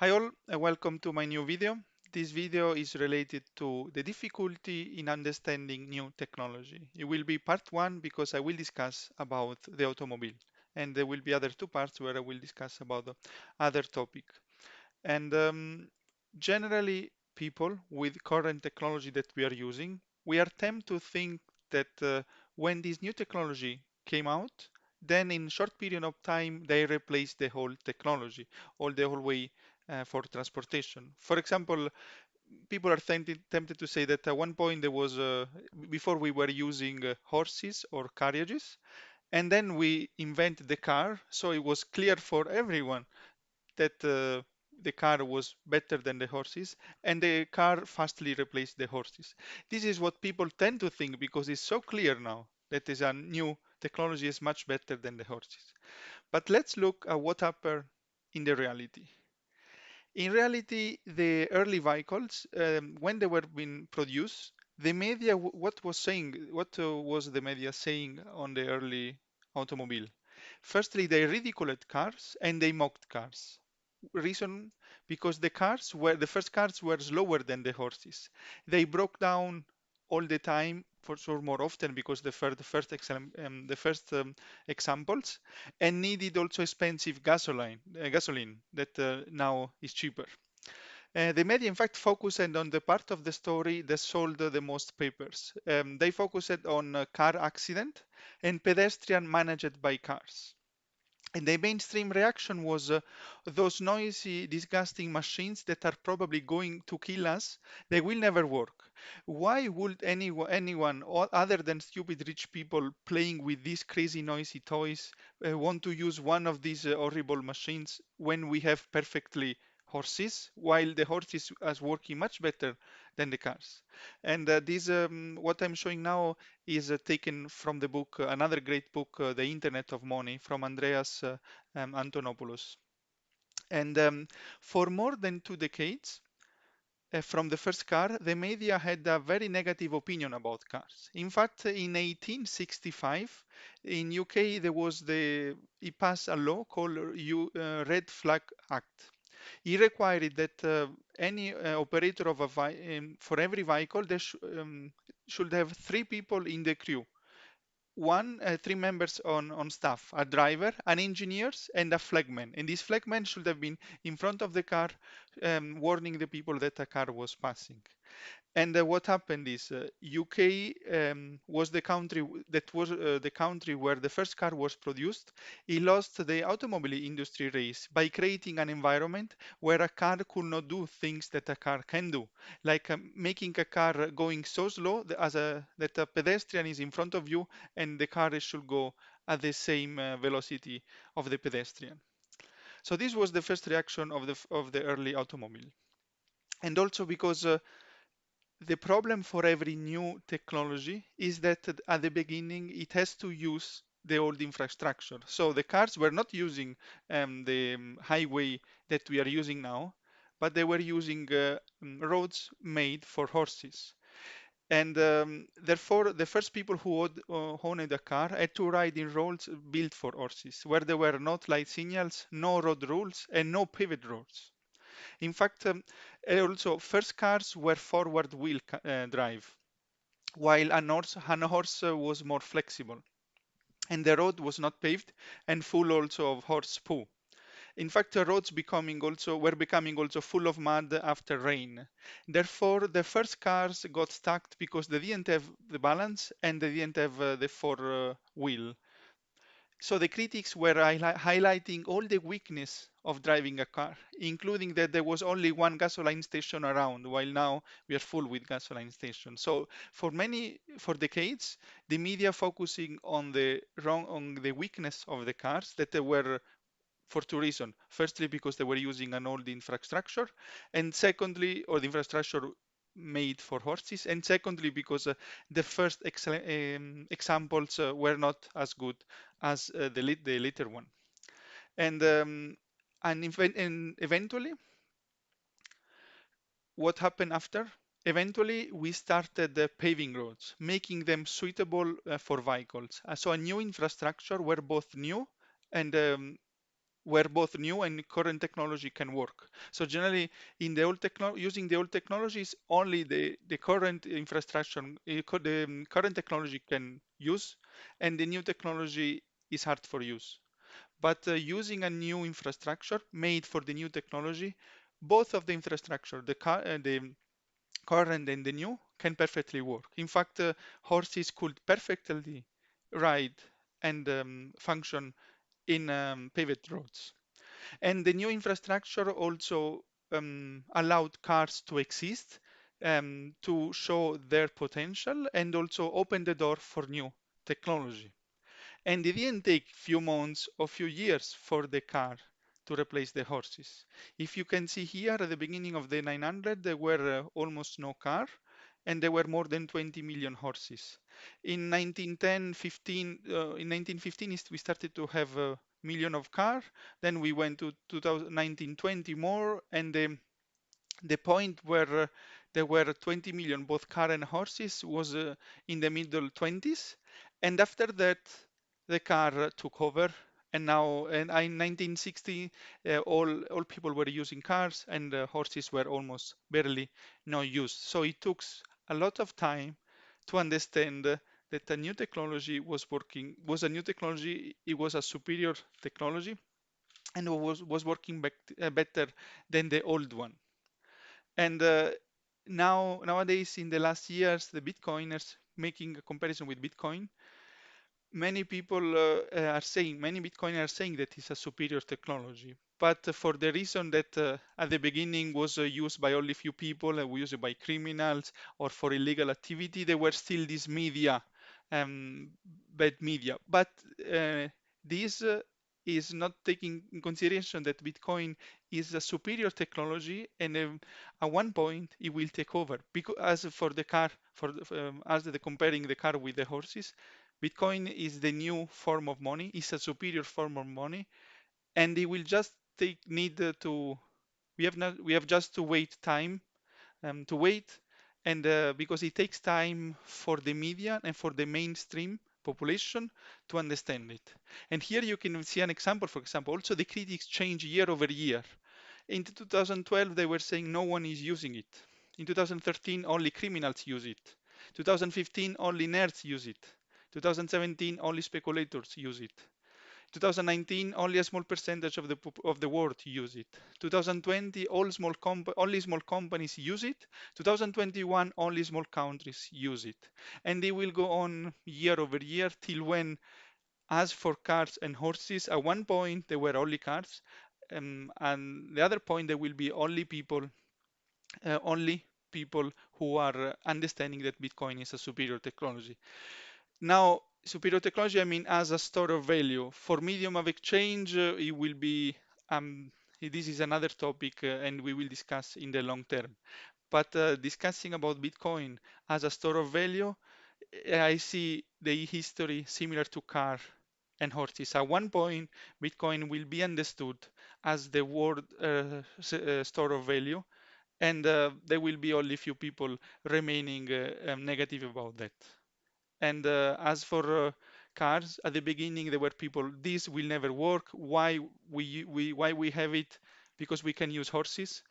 Hi all, welcome to my new video. This video is related to the difficulty in understanding new technology. It will be part one because I will discuss about the automobile, and there will be other two parts where I will discuss about the other topic. And generally, people with current technology that we are using, we are tempted to think that when this new technology came out, then in short period of time they replaced the whole technology, all the whole way for transportation. For example, people are tempted to say that at one point there was before we were using horses or carriages, and then we invented the car, so it was clear for everyone that the car was better than the horses, and the car fastly replaced the horses. This is what people tend to think because it's so clear now that is a new technology is much better than the horses. But let's look at what happened in the reality. In reality, the early vehicles, when they were being produced, the media, what was saying, what was the media saying on the early automobile? Firstly, they ridiculed cars and they mocked cars. Reason because the first cars were slower than the horses. They broke down all the time, for sure more often because the first examples, and needed also expensive gasoline that now is cheaper. The media, in fact, focused on the part of the story that sold the most papers. They focused on car accident and pedestrian managed by cars. And the mainstream reaction was those noisy, disgusting machines that are probably going to kill us, they will never work. Why would anyone other than stupid rich people playing with these crazy noisy toys want to use one of these horrible machines when we have perfectly horses, while the horses are working much better than the cars? And what I'm showing now is taken from the book, another great book, The Internet of Money, from Andreas Antonopoulos. And for more than 2 decades, from the first car, the media had a very negative opinion about cars. In fact, in 1865, in UK, there was it passed a law called Red Flag Act. It required that any operator of for every vehicle, there should have 3 people in the crew, 3 members on staff, a driver, an engineers, and a flagman. And this flagman should have been in front of the car, warning the people that a car was passing. And what happened is UK was the country where the first car was produced. It lost the automobile industry race by creating an environment where a car could not do things that a car can do, like making a car going so slow that a pedestrian is in front of you and the car should go at the same velocity of the pedestrian. So this was the first reaction of the early automobile. And also because the problem for every new technology is that at the beginning it has to use the old infrastructure. So the cars were not using the highway that we are using now, but they were using roads made for horses. And therefore, the first people who owned a car had to ride in roads built for horses, where there were not light signals, no road rules, and no paved roads. In fact, also first cars were forward wheel drive, while a horse was more flexible, and the road was not paved and full also of horse poo. In fact, the roads were becoming also full of mud after rain. Therefore, the first cars got stuck because they didn't have the balance and they didn't have the four wheel. So the critics were highlighting all the weakness of driving a car, including that there was only one gasoline station around, while now we are full with gasoline stations. So for decades, the media focusing on the weakness of the cars that they were for two reasons. Firstly, because they were using an old infrastructure, and secondly, or the infrastructure made for horses, and secondly, because the first examples were not as good as the later one. And and eventually, what happened after? Eventually, we started paving roads, making them suitable for vehicles. So a new infrastructure were both new and where both new and current technology can work. So generally, in the using the old technologies, only the current infrastructure, the current technology can use, and the new technology is hard for use. But using a new infrastructure made for the new technology, both of the infrastructure, the current and the new, can perfectly work. In fact, horses could perfectly ride and function in paved roads. And the new infrastructure also allowed cars to exist, to show their potential, and also open the door for new technology. And it didn't take few months or few years for the car to replace the horses. If you can see here at the beginning of the 900, there were almost no car, and there were more than 20 million horses. In 1910, 15, in 1915, we started to have a million of car. Then we went to 2000, 1920 more, and the point where there were 20 million both car and horses was in the middle 20s, and after that the car took over, and now and in 1960 all people were using cars, and horses were almost barely no use. So it took a lot of time to understand that a new technology was a new technology. It was a superior technology, and was working better than the old one. And nowadays, in the last years, the Bitcoiners, making a comparison with Bitcoin, many people many Bitcoiners are saying that it's a superior technology. But for the reason that at the beginning was used by only few people, and used by criminals or for illegal activity, there were still these media, um, bad media. But this is not taking in consideration that Bitcoin is a superior technology, and at one point it will take over. Because as for the car, as the comparing the car with the horses, Bitcoin is the new form of money, is a superior form of money, and it will just need to we have just to wait time to wait, and because it takes time for the media and for the mainstream population to understand it. And here you can see an example. For example, also the critics change year over year. In 2012, they were saying no one is using it. In 2013, only criminals use it. 2015, only nerds use it. 2017, only speculators use it. 2019, only a small percentage of the world use it. 2020, only small companies use it. 2021, only small countries use it. And they will go on year over year till when, as for cars and horses, at one point there were only cars, and the other point there will be only people who are understanding that Bitcoin is a superior technology. Now, superior technology, I mean, as a store of value. For medium of exchange, it will be, this is another topic, and we will discuss in the long term. But discussing about Bitcoin as a store of value, I see the history similar to car and horses. At one point, Bitcoin will be understood as the world store of value, and there will be only few people remaining negative about that. And as for cars, at the beginning there were people, this will never work. Why we have it? Because we can use horses.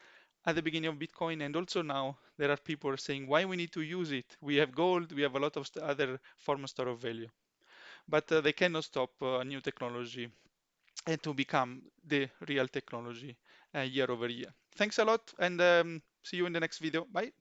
At the beginning of Bitcoin, and also now, there are people saying why we need to use it. We have gold, we have a lot of other form of store of value, but they cannot stop a new technology and to become the real technology year over year. Thanks a lot, and see you in the next video. Bye.